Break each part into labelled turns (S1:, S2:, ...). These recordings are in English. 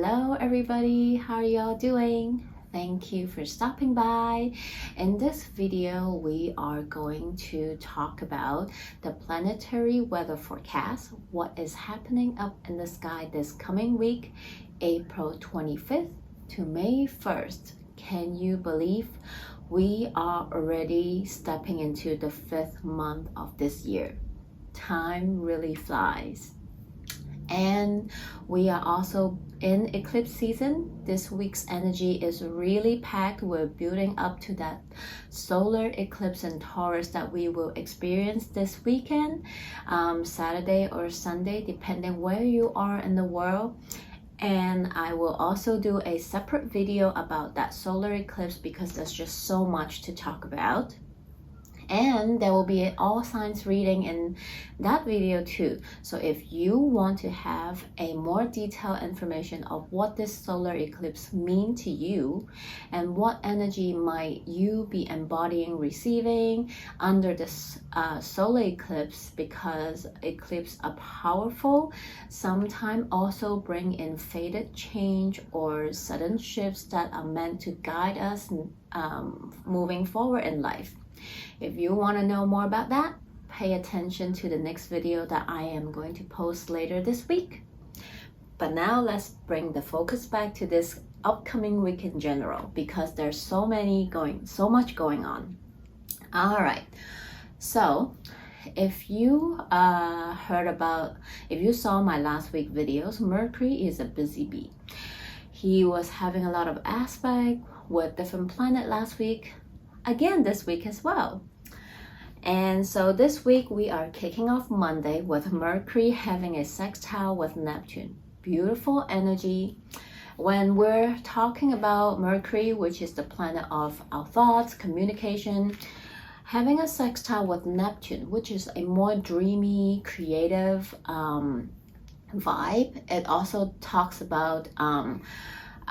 S1: Hello everybody, how are y'all doing? Thank you for stopping by. In this video, we are going to talk about the planetary weather forecast, what is happening up in the sky this coming week, April 25th to May 1st. Can you believe we are already stepping into the 5th month of this year? Time really flies. And we are also in eclipse season. This week's energy is really packed. We're building up to that solar eclipse in Taurus that we will experience this weekend, Saturday or Sunday, depending where you are in the world. And I will also do a separate video about that solar eclipse because there's just so much to talk about. And there will be an all signs reading in that video too. So if you want to have a more detailed information of what this solar eclipse mean to you and what energy might you be embodying, receiving under this solar eclipse, because eclipses are powerful, sometimes also bring in fated change or sudden shifts that are meant to guide us moving forward in life. If you want to know more about that, pay attention to the next video that I am going to post later this week. But now let's bring the focus back to this upcoming week in general, because there's so much going on. All right, so if you if you saw my last week videos, Mercury is a busy bee. He was having a lot of aspect with different planet last week, again this week as well. And so this week we are kicking off Monday with Mercury having a sextile with Neptune. Beautiful energy. When we're talking about Mercury, which is the planet of our thoughts, communication, having a sextile with Neptune, which is a more dreamy, creative vibe. It also talks about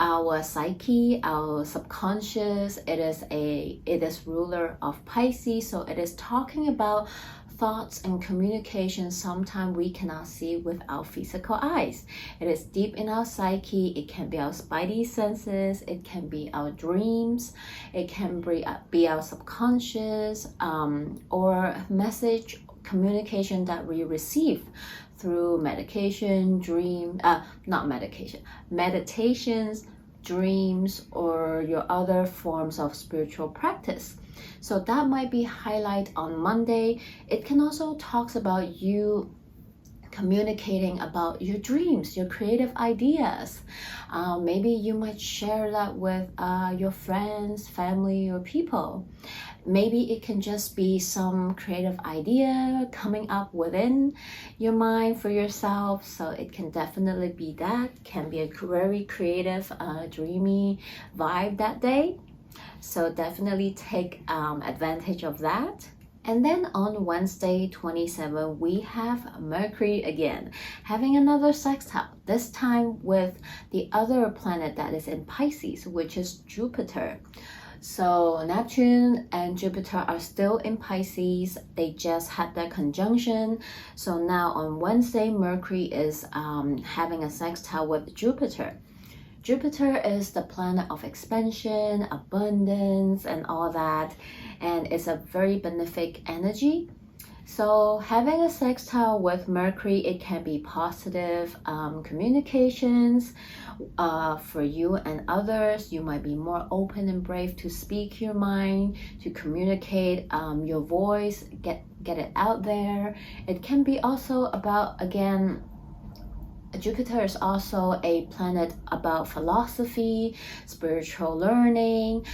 S1: our psyche, our subconscious. It is ruler of Pisces, so it is talking about thoughts and communication sometimes we cannot see with our physical eyes. It is deep in our psyche. It can be our spidey senses, it can be our dreams, it can be our subconscious, or message communication that we receive through meditations, dreams, or your other forms of spiritual practice. So that might be highlight on Monday. It can also talk about you communicating about your dreams, your creative ideas. Maybe you might share that with your friends, family, or people. Maybe it can just be some creative idea coming up within your mind for yourself. So it can definitely be that. Can be a very creative, dreamy vibe that day. So definitely take advantage of that. And then on Wednesday, 27, we have Mercury again, having another sextile, this time with the other planet that is in Pisces, which is Jupiter. So Neptune and Jupiter are still in Pisces. They just had their conjunction. So now on Wednesday, Mercury is having a sextile with Jupiter. Jupiter is the planet of expansion, abundance, and all that. And it's a very benefic energy. So having a sextile with Mercury, it can be positive communications for you and others. You might be more open and brave to speak your mind, to communicate your voice, get it out there. It can be also about, again, Jupiter is also a planet about philosophy, spiritual learning,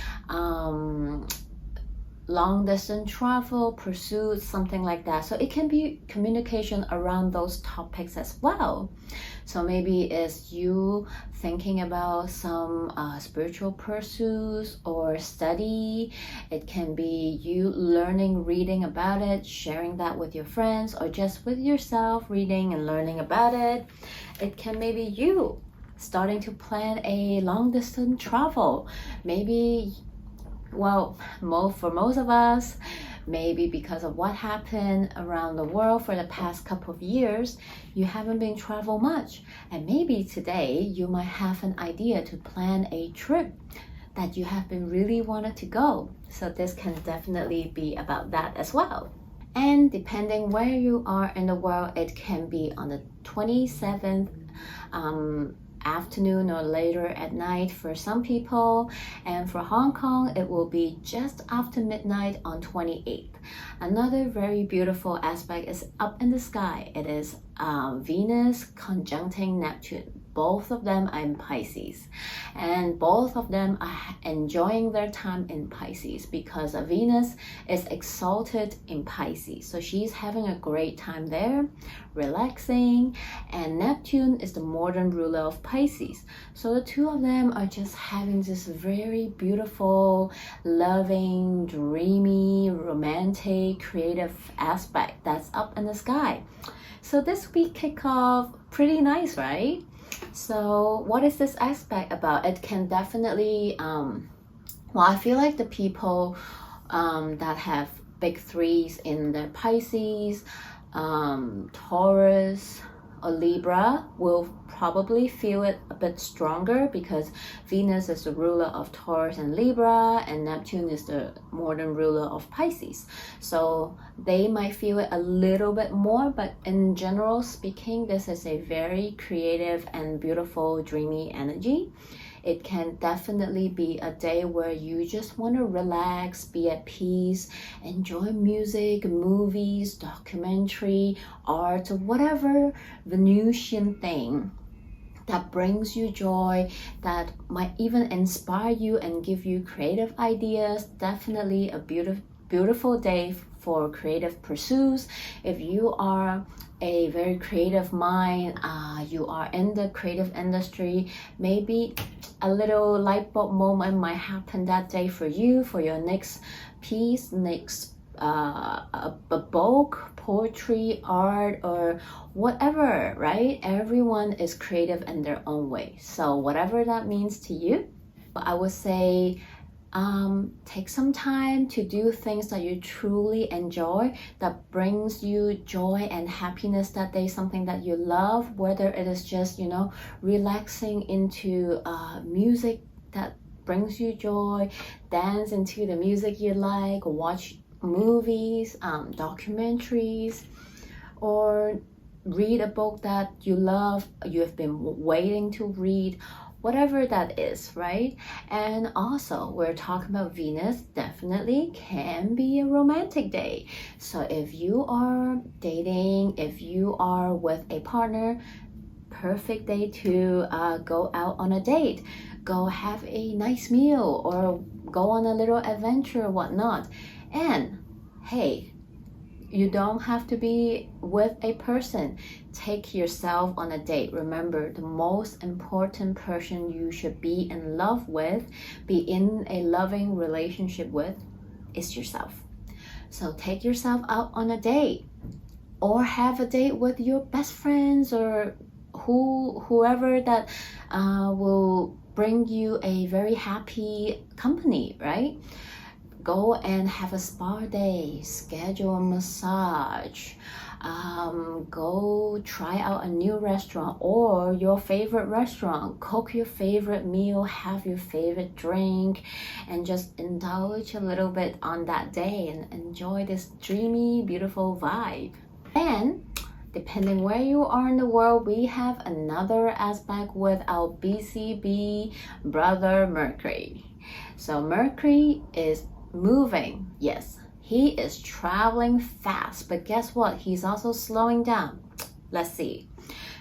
S1: long distance travel, pursuits, something like that. So it can be communication around those topics as well. So maybe it's you thinking about some spiritual pursuits or study. It can be you learning, reading about it, sharing that with your friends, or just with yourself, reading and learning about it. It can maybe you starting to plan a long distance travel. Maybe, well, for most of us, Maybe because of what happened around the world for the past couple of years, you haven't been travel much. And maybe today you might have an idea to plan a trip that you have been really wanted to go. So this can definitely be about that as well. And depending where you are in the world, it can be on the 27th afternoon or later at night for some people, and for Hong Kong it will be just after midnight on 28th. Another very beautiful aspect is up in the sky. It is Venus conjuncting Neptune. Both of them are in Pisces, and both of them are enjoying their time in Pisces because Venus is exalted in Pisces, so she's having a great time there, relaxing. And Neptune is the modern ruler of Pisces, so the two of them are just having this very beautiful, loving, dreamy, romantic, creative aspect that's up in the sky. So this week kick off pretty nice, right? So what is this aspect about? It can definitely I feel like the people that have big threes in their Pisces, Taurus or Libra will probably feel it a bit stronger because Venus is the ruler of Taurus and Libra, and Neptune is the modern ruler of Pisces. So they might feel it a little bit more, but in general speaking, this is a very creative and beautiful, dreamy energy. It can definitely be a day where you just want to relax, be at peace, enjoy music, movies, documentary, art, or whatever Venusian thing that brings you joy, that might even inspire you and give you creative ideas. Definitely a beautiful day for creative pursuits. If you are a very creative mind, you are in the creative industry, maybe a little light bulb moment might happen that day for you, for your next piece, next a book, poetry, art, or whatever, right? Everyone is creative in their own way. So whatever that means to you, I would say take some time to do things that you truly enjoy, that brings you joy and happiness that day, something that you love, whether it is just, you know, relaxing into music that brings you joy, dance into the music you like, watch movies, documentaries, or read a book that you love, you have been waiting to read, whatever that is, right? And also, we're talking about Venus, definitely can be a romantic day. So if you are dating, if you are with a partner, perfect day to go out on a date, go have a nice meal, or go on a little adventure, whatnot. And hey, you don't have to be with a person. Take yourself on a date. Remember, the most important person you should be in love with, be in a loving relationship with, is yourself. So take yourself out on a date, or have a date with your best friends, or whoever that will bring you a very happy company, right? Go and have a spa day, schedule a massage, go try out a new restaurant or your favorite restaurant, cook your favorite meal, have your favorite drink, and just indulge a little bit on that day and enjoy this dreamy, beautiful vibe. And depending where you are in the world, we have another aspect with our BCB brother Mercury. So Mercury is moving, yes, he is traveling fast, but guess what, he's also slowing down. Let's see,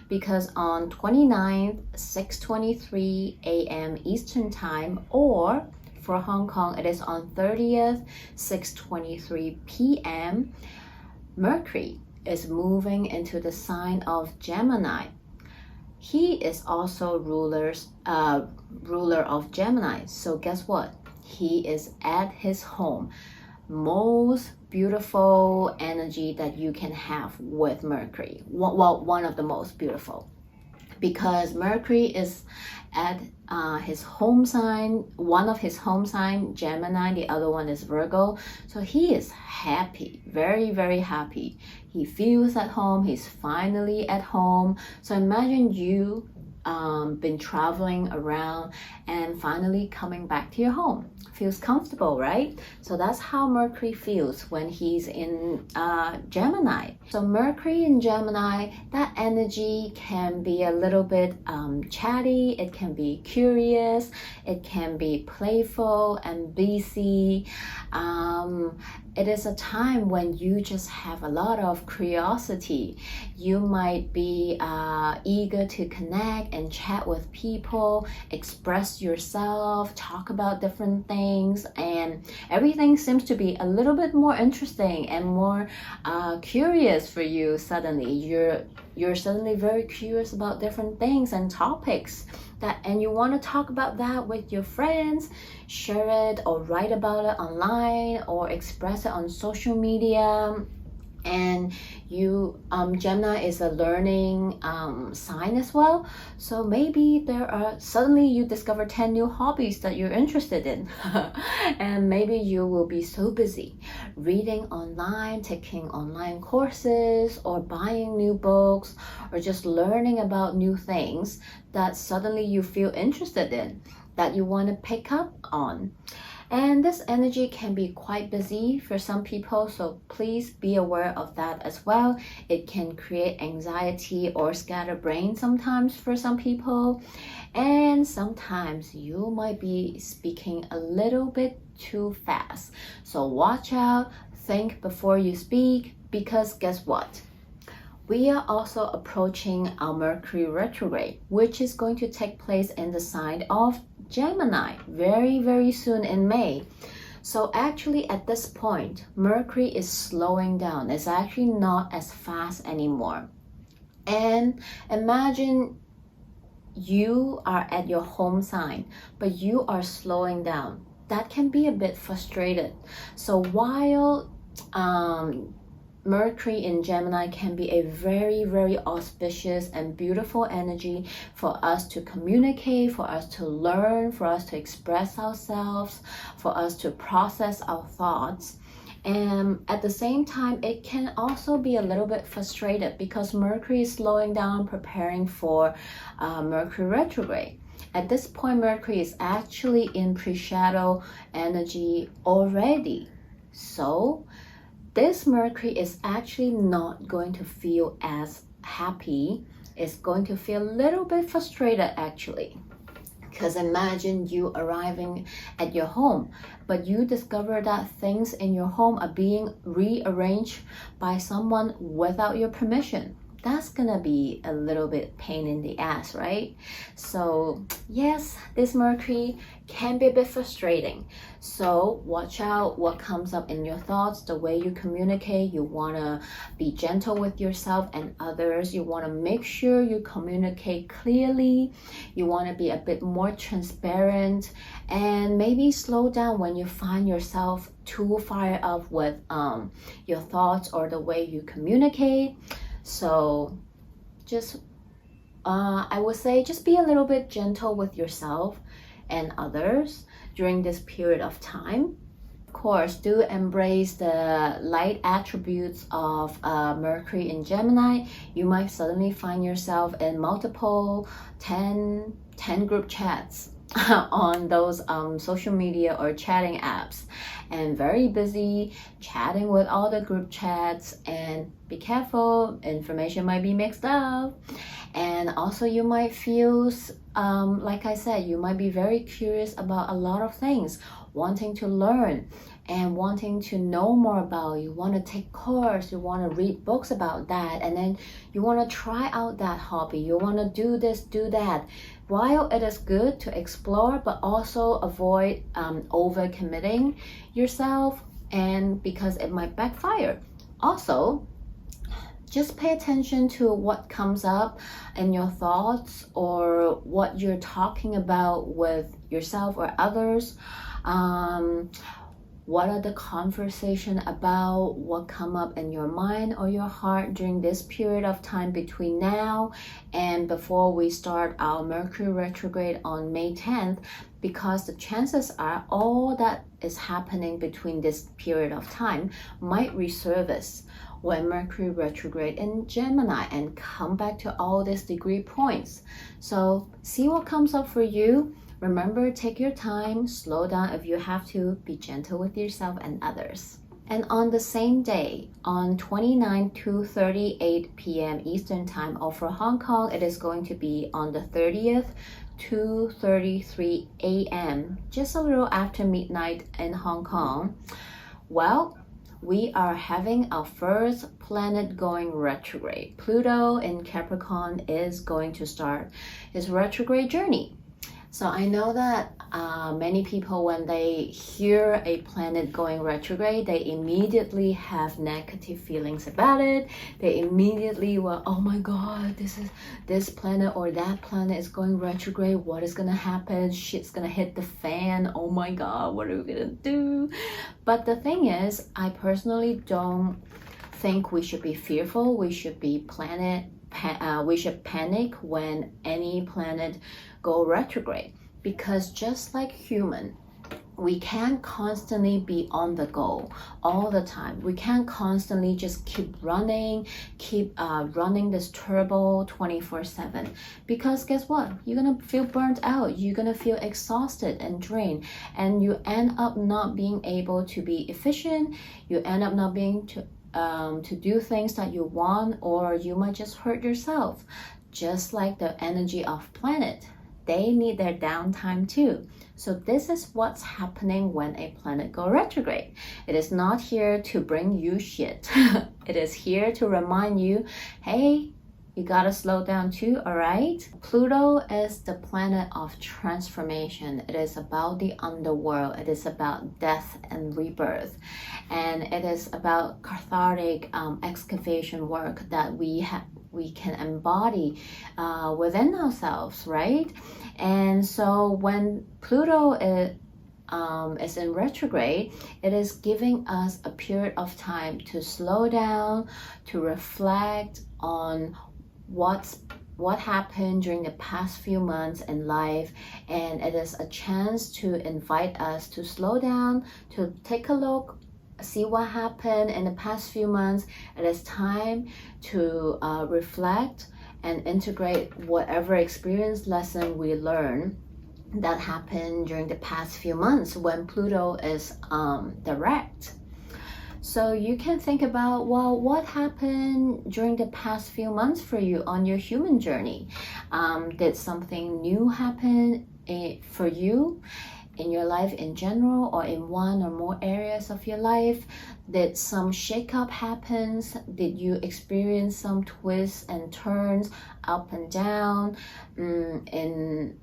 S1: because on 29th 6:23 a.m. Eastern time, or for Hong Kong it is on 30th 6:23 p.m. Mercury is moving into the sign of Gemini. He is also ruler of Gemini, so guess what, he is at his home. Most beautiful energy that you can have with Mercury. Well, one of the most beautiful. because Mercury is at his home sign, one of his home sign, Gemini, the other one is Virgo. So he is happy, very, very happy. He feels at home, he's finally at home. So imagine you been traveling around and finally coming back to your home. Feels comfortable, right? So that's how Mercury feels when he's in Gemini. So Mercury in Gemini, that energy can be a little bit chatty, it can be curious, it can be playful and busy. It is a time when you just have a lot of curiosity. You might be eager to connect and chat with people, express yourself, talk about different things, and everything seems to be a little bit more interesting and more curious for you. Suddenly you're suddenly very curious about different things and topics and you want to talk about that with your friends, share it or write about it online or express it on social media. And you Gemini is a learning sign as well, so maybe suddenly you discover 10 new hobbies that you're interested in. And maybe you will be so busy reading online, taking online courses, or buying new books, or just learning about new things that suddenly you feel interested in, that you want to pick up on. And this energy can be quite busy for some people, so please be aware of that as well. It can create anxiety or scatterbrain sometimes for some people. And sometimes you might be speaking a little bit too fast. So watch out, think before you speak, because guess what? We are also approaching our Mercury Retrograde, which is going to take place in the sign of Gemini very, very soon in May. So actually at this point, Mercury is slowing down. It's actually not as fast anymore. And imagine you are at your home sign, but you are slowing down. That can be a bit frustrated. So while Mercury in Gemini can be a very, very auspicious and beautiful energy for us to communicate, for us to learn, for us to express ourselves, for us to process our thoughts. And at the same time, it can also be a little bit frustrated because Mercury is slowing down, preparing for Mercury retrograde. At this point, Mercury is actually in pre-shadow energy already. So this Mercury is actually not going to feel as happy. It's going to feel a little bit frustrated actually. Because imagine you arriving at your home, but you discover that things in your home are being rearranged by someone without your permission. That's gonna be a little bit pain in the ass, right? So yes, this Mercury can be a bit frustrating. So watch out what comes up in your thoughts, the way you communicate. You wanna be gentle with yourself and others. You wanna make sure you communicate clearly. You wanna be a bit more transparent, and maybe slow down when you find yourself too fired up with your thoughts or the way you communicate. So just I would say just be a little bit gentle with yourself and others during this period of time. Of course, do embrace the light attributes of Mercury in Gemini. You might suddenly find yourself in multiple 10 group chats on those social media or chatting apps, and very busy chatting with all the group chats. And be careful, information might be mixed up. And also you might feel like I said, you might be very curious about a lot of things, wanting to learn and wanting to know more about. You want to take course, you want to read books about that, and then you want to try out that hobby, you want to do this, do that. While it is good to explore, but also avoid overcommitting yourself, and because it might backfire. Also, just pay attention to what comes up in your thoughts or what you're talking about with yourself or others. What are the conversation about? What come up in your mind or your heart during this period of time between now and before we start our Mercury retrograde on May 10th? Because the chances are all that is happening between this period of time might resurface when Mercury retrograde in Gemini and come back to all these degree points. So see what comes up for you. Remember, take your time, slow down if you have to, be gentle with yourself and others. And on the same day, on 29 to 38 p.m. Eastern Time, or for Hong Kong, it is going to be on the 30th, 2:33 a.m., just a little after midnight in Hong Kong. Well, we are having our first planet going retrograde. Pluto in Capricorn is going to start his retrograde journey. So I know that many people, when they hear a planet going retrograde, they immediately have negative feelings about it. They immediately, well, oh my God, this planet or that planet is going retrograde. What is gonna happen? Shit's gonna hit the fan. Oh my God, what are we gonna do? But the thing is, I personally don't think we should be fearful. We should be we should panic when any planet go retrograde, because just like human, we can't constantly be on the go all the time. We can't constantly just keep running this turbo 24/7, because guess what? You're gonna feel burnt out. You're gonna feel exhausted and drained, and you end up not being able to be efficient. You end up not being to do things that you want, or you might just hurt yourself. Just like the energy of planet, they need their downtime too. So this is what's happening when a planet go retrograde. It is not here to bring you shit. It is here to remind you, hey, you gotta slow down too, all right? Pluto is the planet of transformation. It is about the underworld. It is about death and rebirth. And it is about cathartic excavation work that we can embody within ourselves, right? And so when Pluto is in retrograde, it is giving us a period of time to slow down, to reflect on what happened during the past few months in life, and it is a chance to invite us to slow down, to take a look, see what happened in the past few months. It is time to reflect and integrate whatever experience lesson we learn that happened during the past few months when Pluto is direct. So you can think about, well, what happened during the past few months for you on your human journey? Did something new happen for you in your life in general, or in one or more areas of your life? Did some shakeup happen? Did you experience some twists and turns up and down in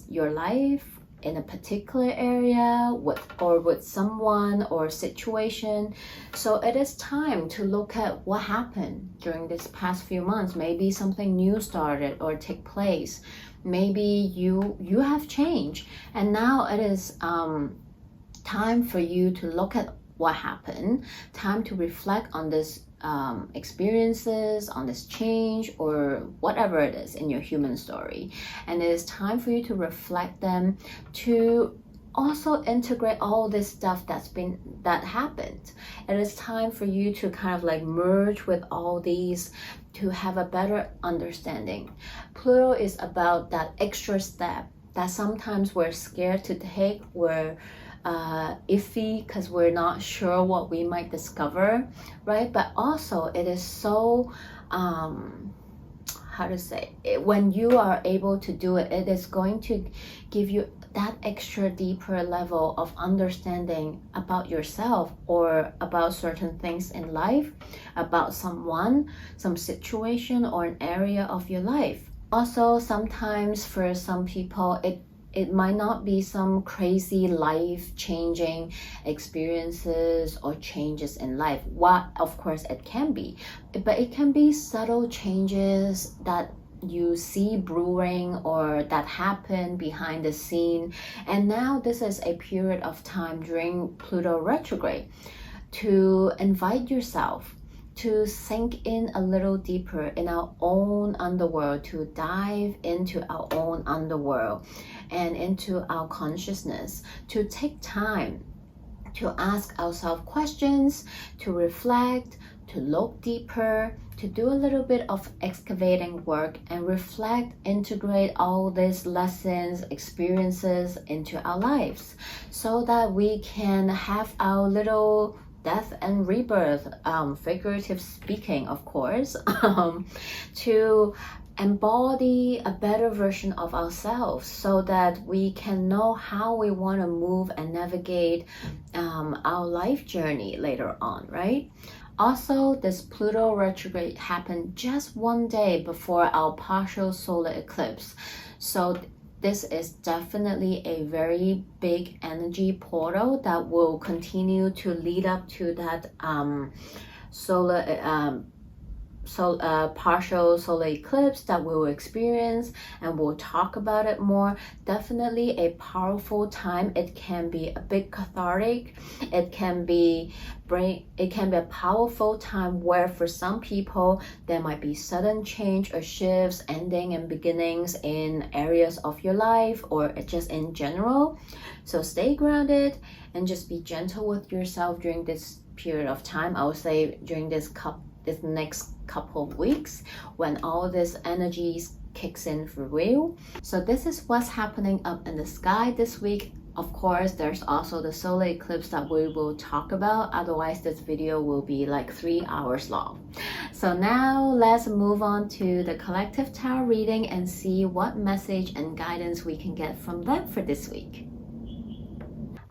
S1: your life, in a particular area, with someone or situation? So it is time to look at what happened during this past few months. Maybe something new started or take place. Maybe you have changed, and now it is time for you to look at what happened, time to reflect on this experiences, on this change, or whatever it is in your human story. And it is time for you to reflect them, to also integrate all this stuff that happened. It is time for you to kind of like merge with all these to have a better understanding. Pluto is about that extra step that sometimes we're scared to take, we're iffy because we're not sure what we might discover, right? But also it is so how to say it, when you are able to do it, it is going to give you that extra deeper level of understanding about yourself, or about certain things in life, about someone, some situation, or an area of your life. Also, sometimes for some people, it might not be some crazy life-changing experiences or changes in life. What, of course, it can be, but it can be subtle changes that you see brewing or that happened behind the scene. And now this is a period of time during Pluto retrograde to invite yourself to sink in a little deeper in our own underworld, to dive into our own underworld and into our consciousness, to take time to ask ourselves questions, to reflect, to look deeper, to do a little bit of excavating work and reflect, integrate all these lessons, experiences into our lives so that we can have our little death and rebirth, figurative speaking, of course, to embody a better version of ourselves so that we can know how we want to move and navigate our life journey later on, right? Also, this Pluto retrograde happened just one day before our partial solar eclipse. So this is definitely a very big energy portal that will continue to lead up to that partial solar eclipse that we will experience, and we'll talk about it more. Definitely a powerful time. It can be a bit cathartic. It can be a powerful time where for some people there might be sudden change or shifts, ending and beginnings in areas of your life or just in general. So stay grounded and just be gentle with yourself during this period of time. I would say during this next couple of weeks when all this energies kicks in for real. So this is what's happening up in the sky this week. Of course, there's also the solar eclipse that we will talk about. Otherwise, this video will be like 3 hours long. So now let's move on to the collective tarot reading and see what message and guidance we can get from them for this week.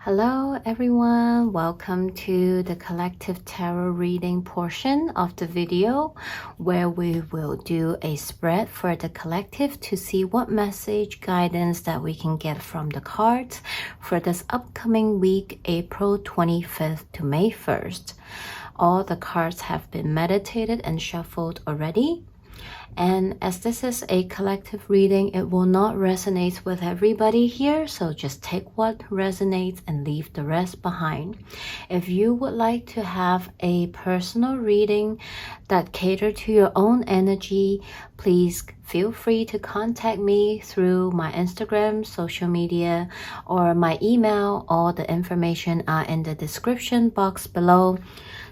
S1: Hello everyone, welcome to the collective tarot reading portion of the video where we will do a spread for the collective to see what message guidance that we can get from the cards for this upcoming week, April 25th to May 1st. All the cards have been meditated and shuffled already. And as this is a collective reading, it will not resonate with everybody here, so just take what resonates and leave the rest behind. If you would like to have a personal reading that cater to your own energy, please feel free to contact me through my Instagram, social media, or my email. All the information are in the description box below.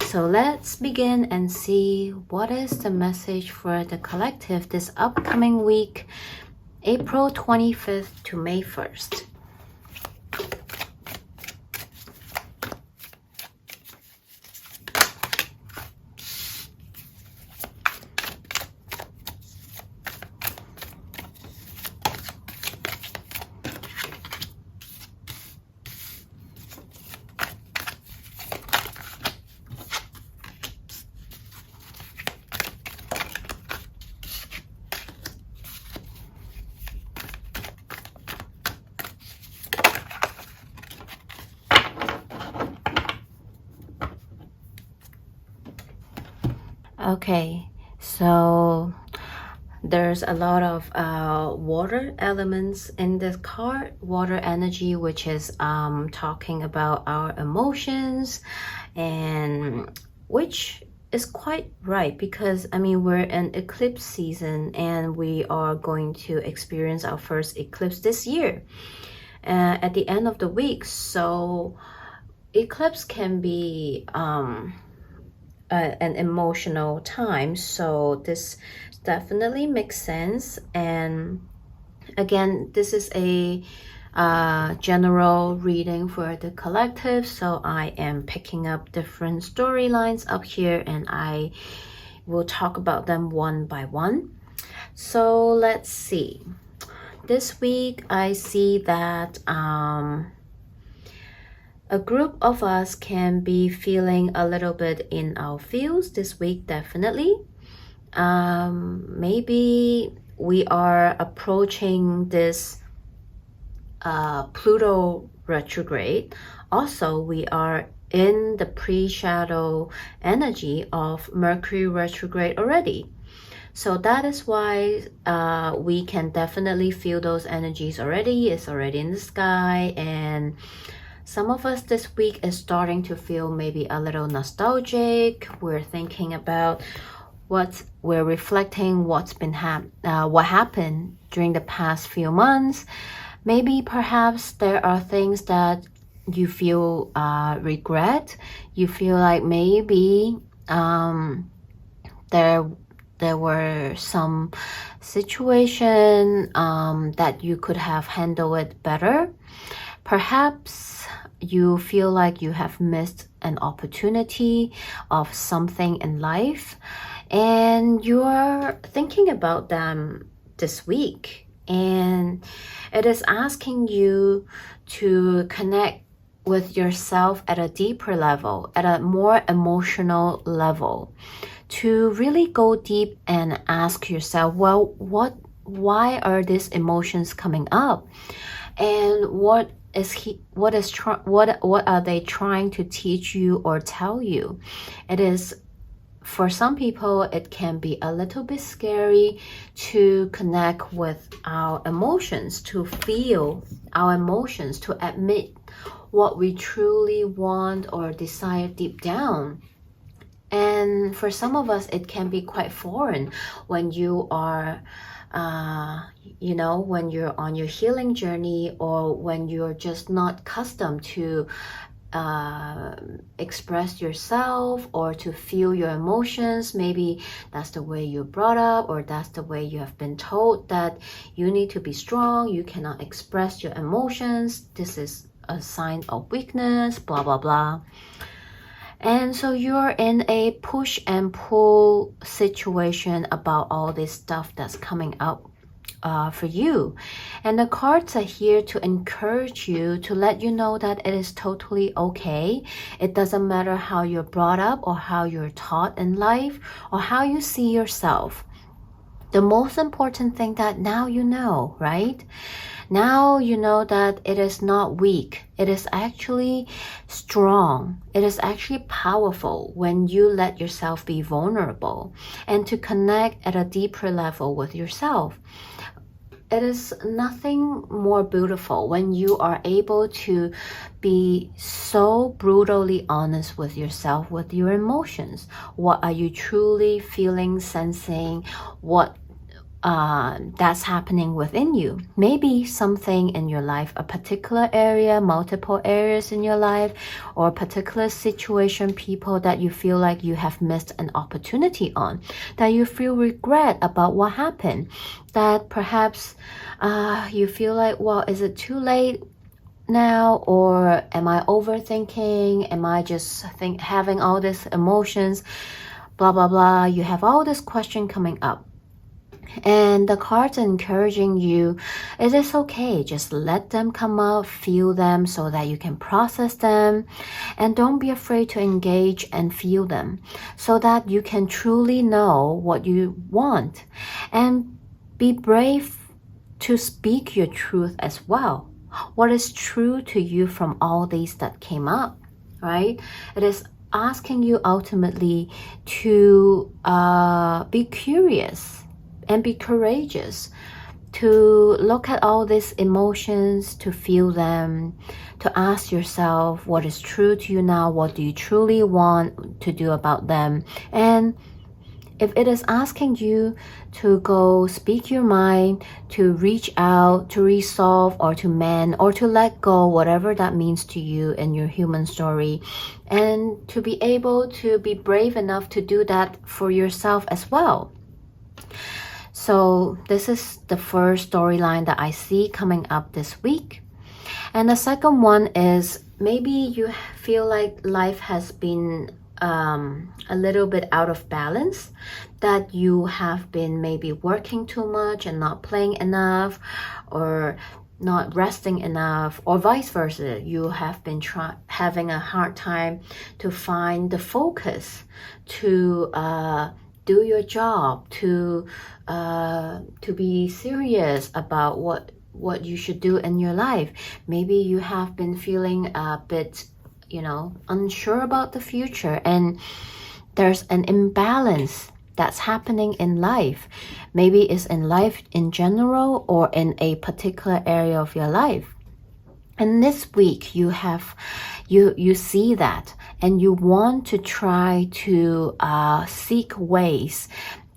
S1: So let's begin and see what is the message for the collective this upcoming week, April 25th to May 1st. Okay, so there's a lot of water elements in this card, water energy, which is talking about our emotions, and which is quite right because I mean we're in eclipse season and we are going to experience our first eclipse this year at the end of the week. So eclipse can be an emotional time, so this definitely makes sense. And again, this is a general reading for the collective, so I am picking up different storylines up here and I will talk about them one by one. So let's see. This week I see that a group of us can be feeling a little bit in our feels this week, definitely. Maybe we are approaching this Pluto retrograde. Also, we are in the pre-shadow energy of Mercury retrograde already. So that is why we can definitely feel those energies already. It's already in the sky, and some of us this week is starting to feel maybe a little nostalgic. We're thinking about we're reflecting what happened during the past few months. Maybe perhaps there are things that you feel regret. You feel like maybe there were some situation that you could have handled it better. Perhaps you feel like you have missed an opportunity of something in life, and you're thinking about them this week, and it is asking you to connect with yourself at a deeper level, at a more emotional level, to really go deep and ask yourself, well, why are these emotions coming up, and what are they trying to teach you or tell you? It is, for some people, it can be a little bit scary to connect with our emotions, to feel our emotions, to admit what we truly want or desire deep down. And for some of us, it can be quite foreign when you are when you're on your healing journey, or when you're just not accustomed to express yourself or to feel your emotions. Maybe that's the way you're brought up, or that's the way you have been told that you need to be strong, you cannot express your emotions, this is a sign of weakness, blah blah blah. And so you're in a push and pull situation about all this stuff that's coming up for you. And the cards are here to encourage you, to let you know that it is totally okay. It doesn't matter how you're brought up, or how you're taught in life, or how you see yourself. The most important thing that now you know, right? Now you know that it is not weak. It is actually strong. It is actually powerful when you let yourself be vulnerable and to connect at a deeper level with yourself. It is nothing more beautiful when you are able to be so brutally honest with yourself, with your emotions. What are you truly feeling, sensing? What that's happening within you. Maybe something in your life, a particular area, multiple areas in your life, or a particular situation, people that you feel like you have missed an opportunity on, that you feel regret about what happened, that perhaps you feel like, well, is it too late now, or am I overthinking? Am I just having all these emotions, blah blah blah? You have all this question coming up. And the cards are encouraging you, it is okay, just let them come out, feel them so that you can process them, and don't be afraid to engage and feel them so that you can truly know what you want, and be brave to speak your truth as well. What is true to you from all these that came up, right? It is asking you ultimately to be curious and be courageous, to look at all these emotions, to feel them, to ask yourself what is true to you now, what do you truly want to do about them. And if it is asking you to go speak your mind, to reach out, to resolve, or to mend, or to let go, whatever that means to you in your human story, and to be able to be brave enough to do that for yourself as well. So this is the first storyline that I see coming up this week. And the second one is, maybe you feel like life has been a little bit out of balance, that you have been maybe working too much and not playing enough, or not resting enough, or vice versa. You have been having a hard time to find the focus to do your job, to be serious about what you should do in your life. Maybe you have been feeling a bit, unsure about the future, and there's an imbalance that's happening in life. Maybe it's in life in general or in a particular area of your life. And this week you see that, and you want to try to seek ways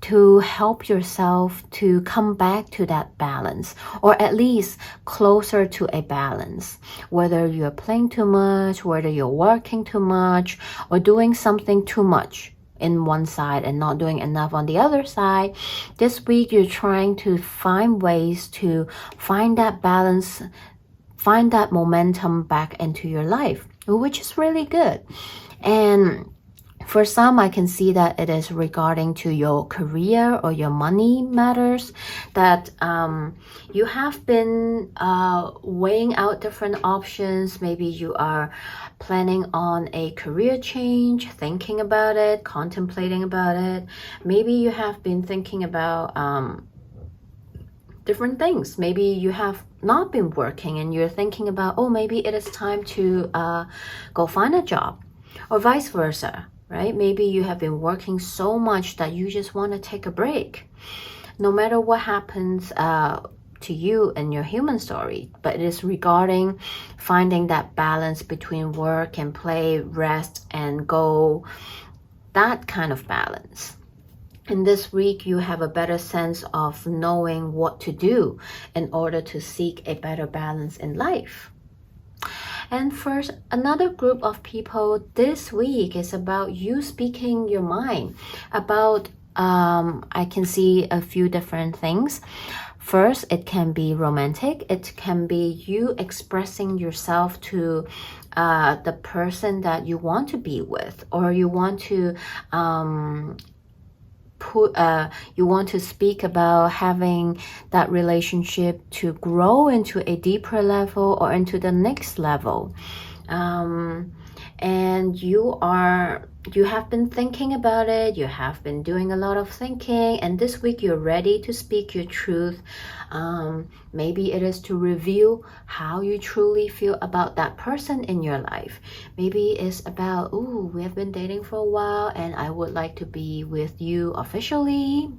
S1: to help yourself to come back to that balance, or at least closer to a balance. Whether you're playing too much, whether you're working too much, or doing something too much in one side and not doing enough on the other side, this week you're trying to find ways to find that balance, find that momentum back into your life, which is really good. And for some, I can see that it is regarding to your career or your money matters, that you have been weighing out different options. Maybe you are planning on a career change, thinking about it, contemplating about it. Maybe you have been thinking about different things. Maybe you have not been working and you're thinking about, oh, maybe it is time to go find a job, or vice versa. Right? Maybe you have been working so much that you just want to take a break. No matter what happens to you in your human story, but it is regarding finding that balance between work and play, rest and go, that kind of balance. And this week you have a better sense of knowing what to do in order to seek a better balance in life. And for another group of people, this week is about you speaking your mind about, I can see a few different things. First, it can be romantic. It can be you expressing yourself to the person that you want to be with, or you want to you want to speak about having that relationship to grow into a deeper level or into the next level. And you have been thinking about it, you have been doing a lot of thinking, and this week you're ready to speak your truth. Maybe it is to reveal how you truly feel about that person in your life. Maybe it's about, ooh, we have been dating for a while and I would like to be with you officially.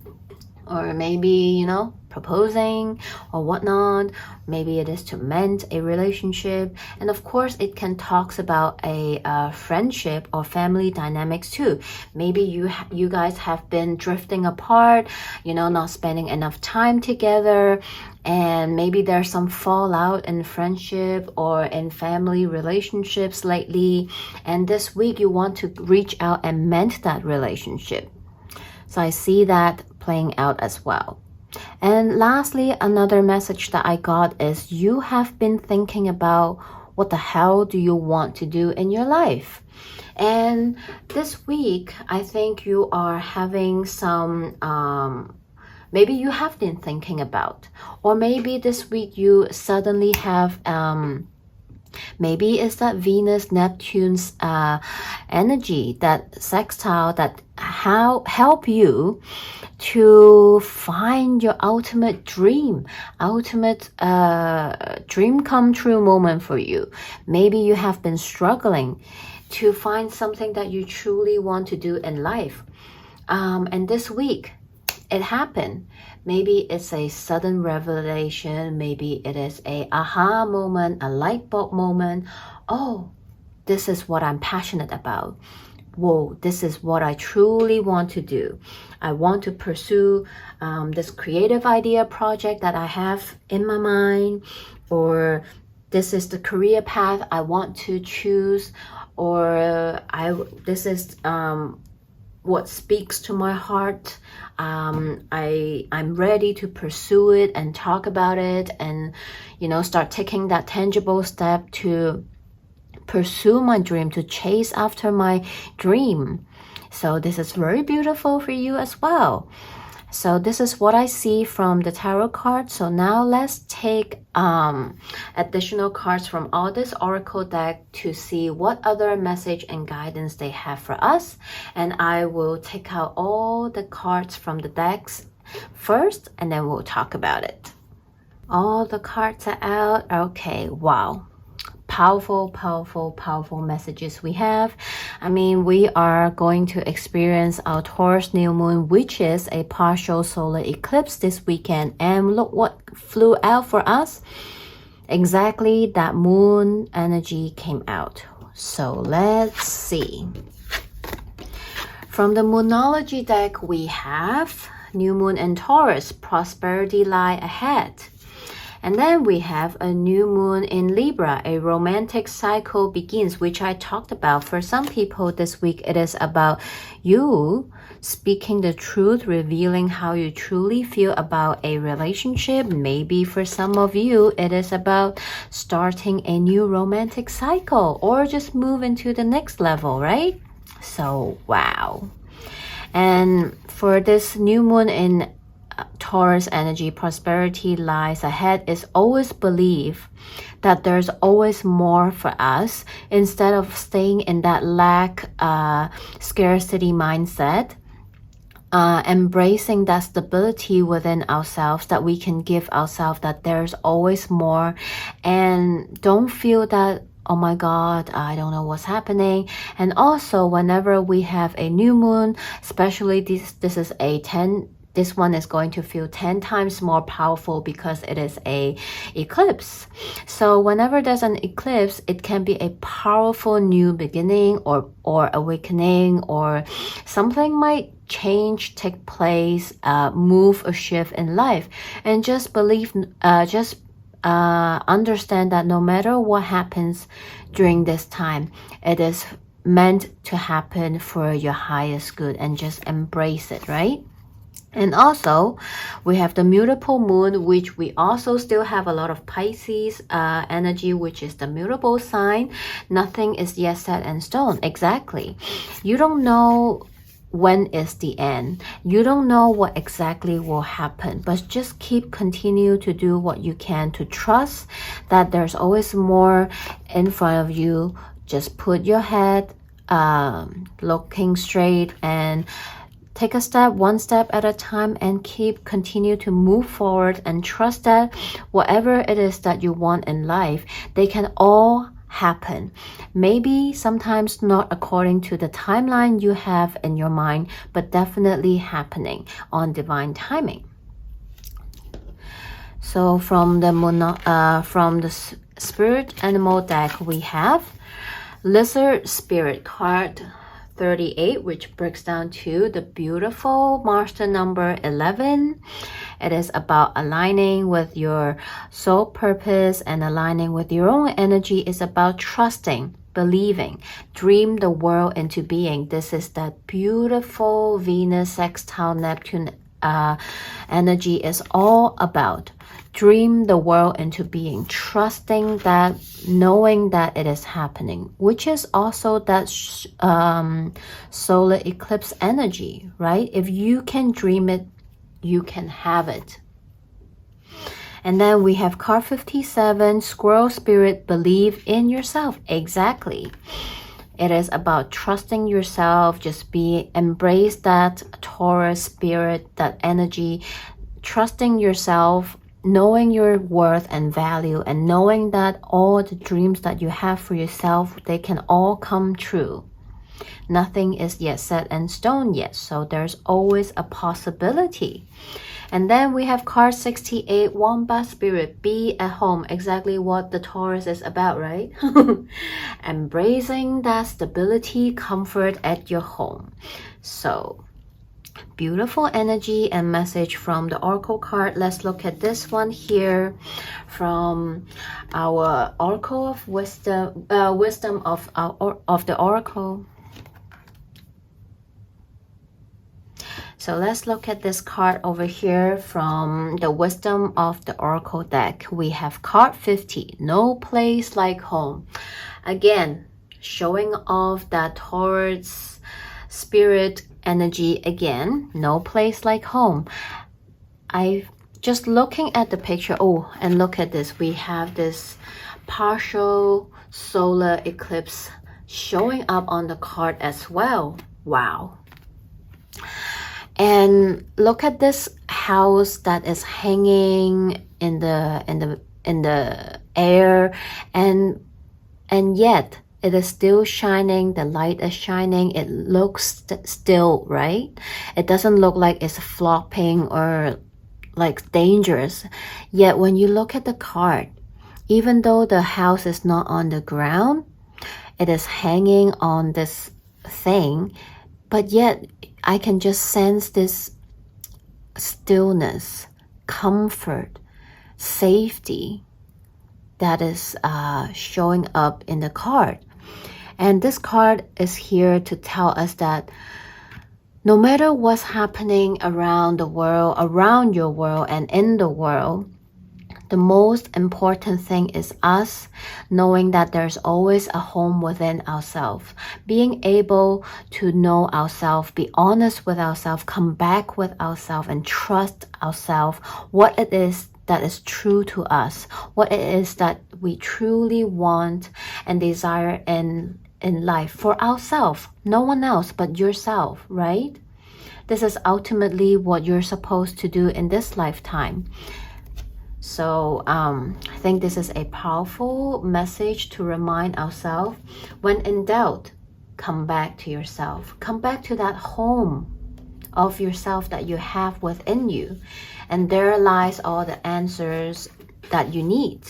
S1: Or maybe, proposing or whatnot. Maybe it is to mend a relationship. And of course, it can talk about a friendship or family dynamics too. Maybe you guys have been drifting apart, not spending enough time together. And maybe there's some fallout in friendship or in family relationships lately. And this week you want to reach out and mend that relationship. So I see that playing out as well. And lastly, another message that I got is you have been thinking about what the hell do you want to do in your life. And this week, I think you are having some, maybe you have been thinking about, or maybe this week you suddenly have, maybe it's that Venus, Neptune's energy, that sextile that help you to find your ultimate dream come true moment for you. Maybe you have been struggling to find something that you truly want to do in life. And this week, it happened. Maybe it's a sudden revelation. Maybe it is a aha moment, a light bulb moment. Oh, this is what I'm passionate about. Whoa, this is what I truly want to do. I want to pursue this creative idea project that I have in my mind, or this is the career path I want to choose, or this is what speaks to my heart. I'm ready to pursue it and talk about it, and start taking that tangible step to pursue my dream, to chase after my dream. So this is very beautiful for you as well. So this is what I see from the tarot card. So now let's take additional cards from all this oracle deck to see what other message and guidance they have for us. And I will take out all the cards from the decks first, and then we'll talk about it. All the cards are out. Okay, wow. Powerful messages we have. I mean, we are going to experience our Taurus new moon, which is a partial solar eclipse this weekend. And look what flew out for us. Exactly that moon energy came out. So let's see. From the Moonology deck, we have new moon in Taurus, prosperity lie ahead. And then we have a new moon in Libra, a romantic cycle begins, which I talked about. For some people this week, it is about you speaking the truth, revealing how you truly feel about a relationship. Maybe for some of you, it is about starting a new romantic cycle or just move into the next level, right? So, wow. And for this new moon in Taurus energy, prosperity lies ahead is always believe that there's always more for us instead of staying in that lack, scarcity mindset. Embracing that stability within ourselves that we can give ourselves, that there's always more, and don't feel that, oh my God, I don't know what's happening. And also whenever we have a new moon, especially this is a 10, this one is going to feel 10 times more powerful because it is a eclipse. So whenever there's an eclipse, it can be a powerful new beginning or awakening, or something might change, take place, move a shift in life. And just believe, understand that no matter what happens during this time, it is meant to happen for your highest good, and just embrace it, right? And also, we have the mutable moon, which we also still have a lot of Pisces energy, which is the mutable sign. Nothing is yet set in stone. Exactly. You don't know when is the end. You don't know what exactly will happen, but just continue to do what you can to trust that there's always more in front of you. Just put your head looking straight and take a step, one step at a time, and continue to move forward, and trust that whatever it is that you want in life, they can all happen. Maybe sometimes not according to the timeline you have in your mind, but definitely happening on divine timing. So from the spirit animal deck, we have Lizard Spirit card 38, which breaks down to the beautiful master number 11. It is about aligning with your soul purpose and aligning with your own energy. It's about trusting, believing, dream the world into being. This is that beautiful Venus sextile Neptune energy is all about. Dream the world into being, trusting that, knowing that it is happening, which is also that solar eclipse energy, right? If you can dream it, you can have it. And then we have card 57, Squirrel Spirit, believe in yourself. Exactly. It is about trusting yourself, just embrace that Taurus spirit, that energy, trusting yourself, knowing your worth and value, and knowing that all the dreams that you have for yourself, they can all come true. Nothing is yet set in stone yet, so there's always a possibility. And then we have card 68, Wombat Spirit, be at home. Exactly what the Taurus is about, right? Embracing that stability, comfort at your home. So beautiful energy and message from the Oracle card. Let's look at this one here from our Oracle of Wisdom, wisdom of the Oracle. So let's look at this card over here from the Wisdom of the Oracle deck. We have card 50, no place like home. Again, showing off that Taurus spirit energy again, no place like home. I just looking at the picture. Oh, and look at this. We have this partial solar eclipse showing up on the card as well. Wow. And look at this house that is hanging in the air, and yet It is still shining. The light is shining. It looks still, right? It doesn't look like it's flopping or like dangerous. Yet when you look at the card, even though the house is not on the ground, it is hanging on this thing, but yet I can just sense this stillness, comfort, safety that is showing up in the card. And this card is here to tell us that no matter what's happening around the world, around your world and in the world, the most important thing is us knowing that there's always a home within ourselves. Being able to know ourselves, be honest with ourselves, come back with ourselves and trust ourselves, what it is that is true to us, what it is that we truly want and desire in life for ourselves, no one else but yourself, right? This is ultimately what you're supposed to do in this lifetime. So I think this is a powerful message to remind ourselves, when in doubt, come back to yourself. Come back to that home of yourself that you have within you. And there lies all the answers that you need.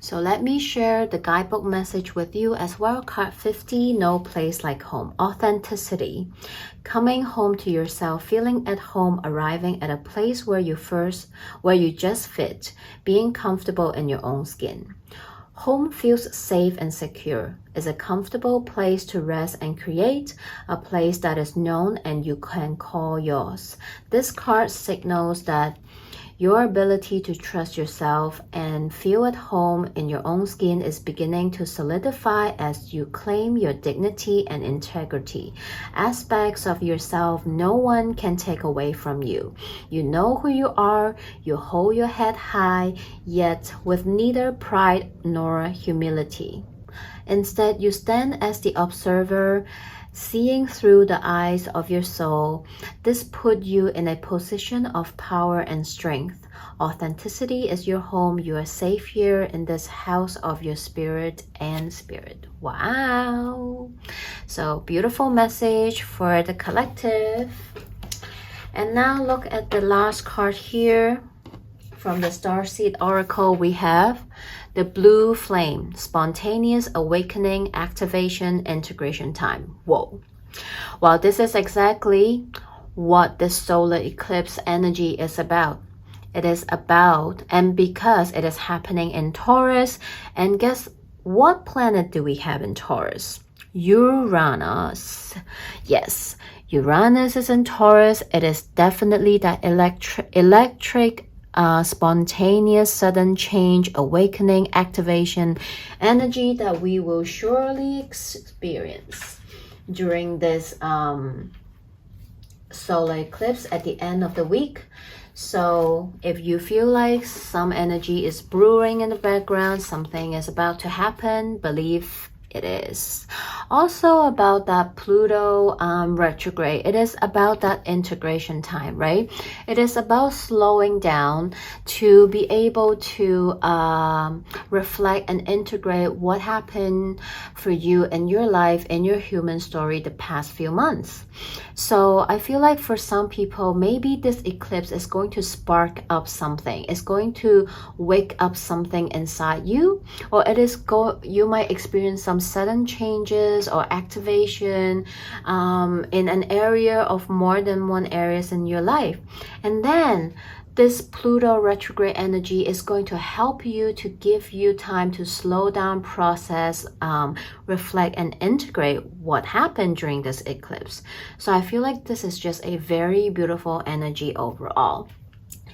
S1: So let me share the guidebook message with you as well. Card 50, no place like home. Authenticity. Coming home to yourself, feeling at home, arriving at a place where you just fit, being comfortable in your own skin. Home feels safe and secure. It's a comfortable place to rest and create, a place that is known and you can call yours. This card signals that your ability to trust yourself and feel at home in your own skin is beginning to solidify as you claim your dignity and integrity. Aspects of yourself no one can take away from you. You know who you are, you hold your head high, yet with neither pride nor humility. Instead, you stand as the observer, seeing through the eyes of your soul. This puts you in a position of power and strength. Authenticity is your home. You are safe here in this house of your spirit and spirit. Wow. So beautiful message for the collective. And now look at the last card here. From the Starseed Oracle, we have the blue flame, spontaneous awakening, activation, integration time. Whoa. Well, this is exactly what the solar eclipse energy is about. It is about, and because it is happening in Taurus, and guess what planet do we have in Taurus? Uranus. Yes, Uranus is in Taurus. It is definitely that electric spontaneous, sudden change, awakening, activation energy that we will surely experience during this solar eclipse at the end of the week. So if you feel like some energy is brewing in the background, something is about to happen, believe it is. Also about that Pluto retrograde, it is about that integration time, right? It is about slowing down to be able to reflect and integrate what happened for you in your life, in your human story the past few months. So I feel like for some people, maybe this eclipse is going to spark up something. It's going to wake up something inside you, or you might experience some sudden changes or activation in an area of more than one areas in your life. And then this Pluto retrograde energy is going to help you, to give you time to slow down, process, reflect, and integrate what happened during this eclipse. So I feel like this is just a very beautiful energy overall.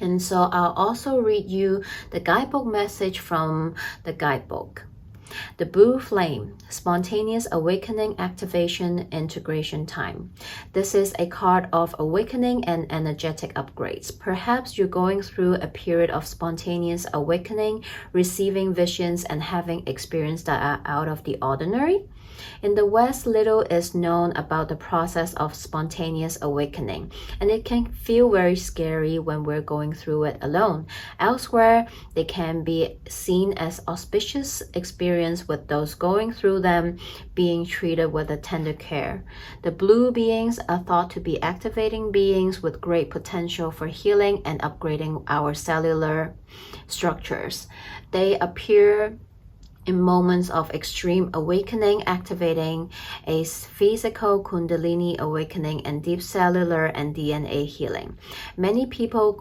S1: And so I'll also read you the guidebook message from the guidebook. The blue flame, spontaneous awakening, activation, integration time. This is a card of awakening and energetic upgrades. Perhaps you're going through a period of spontaneous awakening, receiving visions and having experiences that are out of the ordinary. In the West, little is known about the process of spontaneous awakening, and it can feel very scary when we're going through it alone. Elsewhere, they can be seen as auspicious experience with those going through them being treated with a tender care. The blue beings are thought to be activating beings with great potential for healing and upgrading our cellular structures. They appear in moments of extreme awakening, activating a physical kundalini awakening and deep cellular and DNA healing. Many people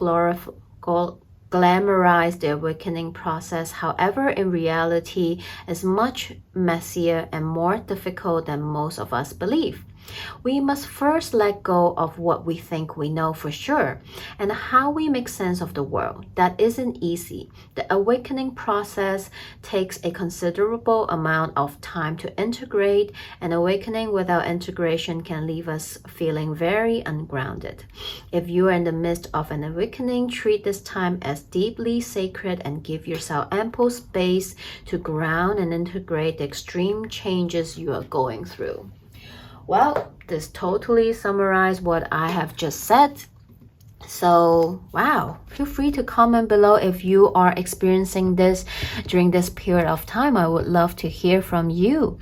S1: glamorize the awakening process. However, in reality, it's much messier and more difficult than most of us believe. We must first let go of what we think we know for sure and how we make sense of the world. That isn't easy. The awakening process takes a considerable amount of time to integrate, and awakening without integration can leave us feeling very ungrounded. If you are in the midst of an awakening, treat this time as deeply sacred and give yourself ample space to ground and integrate the extreme changes you are going through. Well, this totally summarizes what I have just said. So, wow, feel free to comment below if you are experiencing this during this period of time. I would love to hear from you.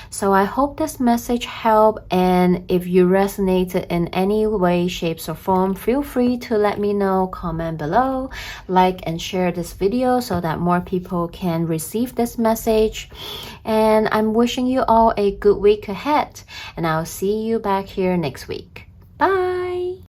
S1: So I hope this message helped, and if you resonated in any way, shapes, or form, feel free to let me know. Comment below, like and share this video so that more people can receive this message. And I'm wishing you all a good week ahead, and I'll see you back here next week. Bye!